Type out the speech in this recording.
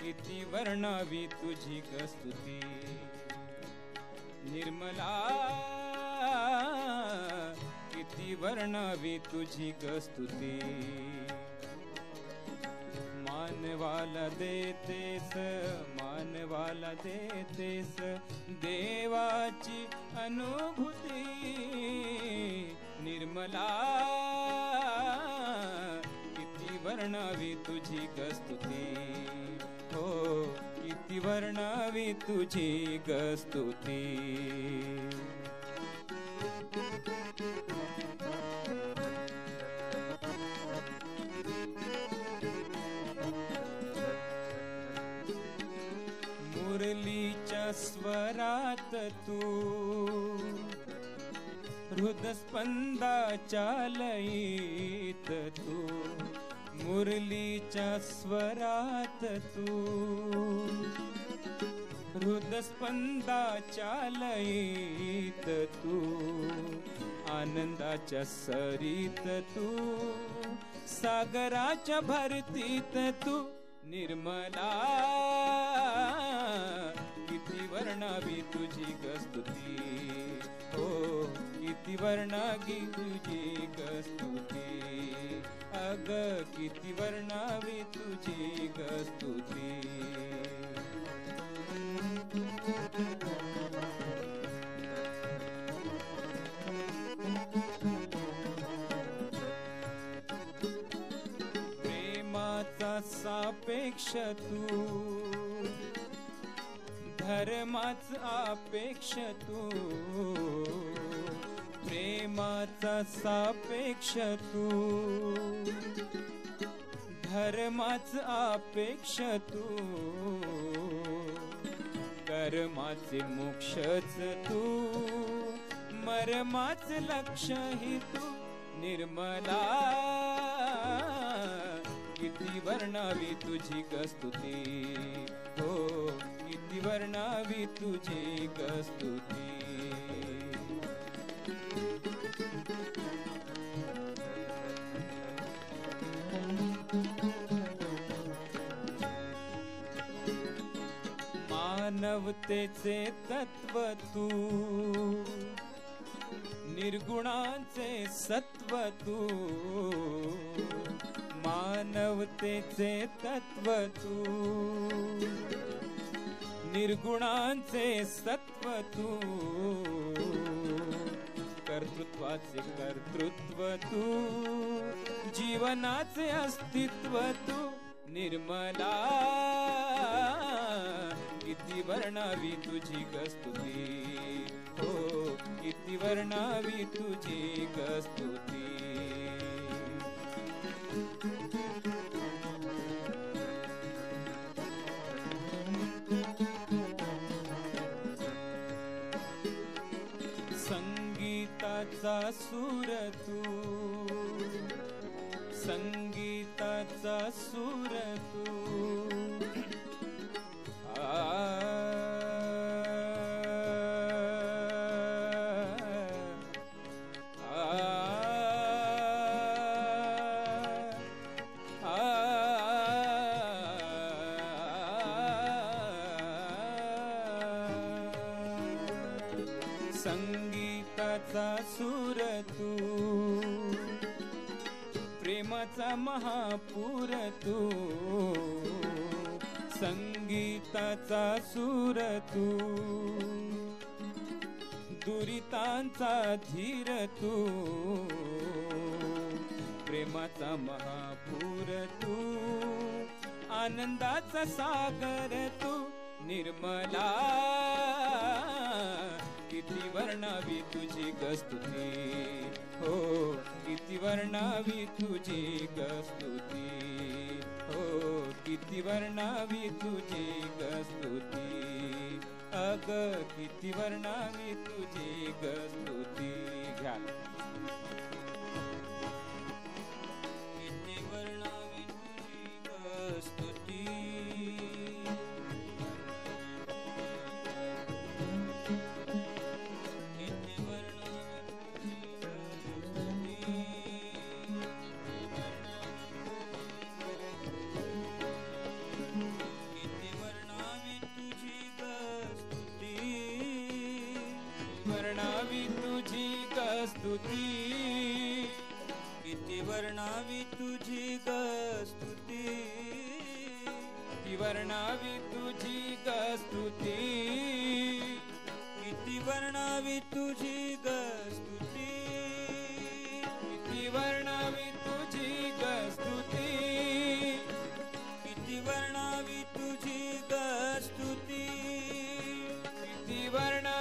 किती वर्णावी तुझी स्तुती निर्मला, किती वर्णावी तुझी स्तुती. मानवाला देतेस, मानवाला देतेस देवाची अनुभूती निर्मला, किती वर्णावी तुझी स्तुती. हो किती वर्णावी तुझी स्तुती. मुरलीच्या स्वरात तू हृदस्पंदाच्या लयीत तू, मुरलीच्या स्वरात तू हृदस्पंदाच्या लयीत तू, आनंदाच्या सरीत तू, सागराच्या भरतीत तू निर्मला, किती वर्णावी तुझी स्तुती. हो किती वर्णावी तुझी स्तुती. अग किती वर्णावी तुझी स्तुती. प्रेमाचा सापेक्ष तू, धर्माच अपेक्ष तू, प्रेमाचा सापेक्ष तू, धर्माच अपेक्ष तू, कर्माचे मोक्षच तू, मर्माच लक्ष्यही तू निर्मला, किती वर्णावी तुझी स्तुती. हो किती वर्णावी तुझी स्तुती. मानवतेचे तत्व तू, निर्गुणाचे सत्व तू, मानवतेचे तत्व तू, निर्गुणांचे सत्व तू, कर्तृत्वाचे कर्तृत्व तू, जीवनाचे अस्तित्व तू निर्मला, किती वर्णावी तुझी स्तुती. हो किती वर्णावी तुझी स्तुती. संगीताचा सूर तू, संगीताचा सूर तू. संगीताचा सूर तू, प्रेमाचा महापूर तू. संगीताचा सूर तू, दुरितांचा धीर तू. प्रेमाचा महापूर तू, आनंदाचा सागर तू. निर्मला किती वर्णावी तुझी स्तुती, हो किती वर्णावी तुझी स्तुती, हो किती वर्णावी तुझी स्तुती. अग किती वर्णावी तुझी स्तुती. घ्या किती वर्णावी तुझी स्तुती. वर्णावी तुझी स्तुती, किती वर्णावी तुझी स्तुती. किती वर्णावी तुझी स्तुती. किती वर्णावी तुझी स्तुती. किती वर्णावी तुझी स्तुती. किती वर्णावी तुझी स्तुती. किती वर्णा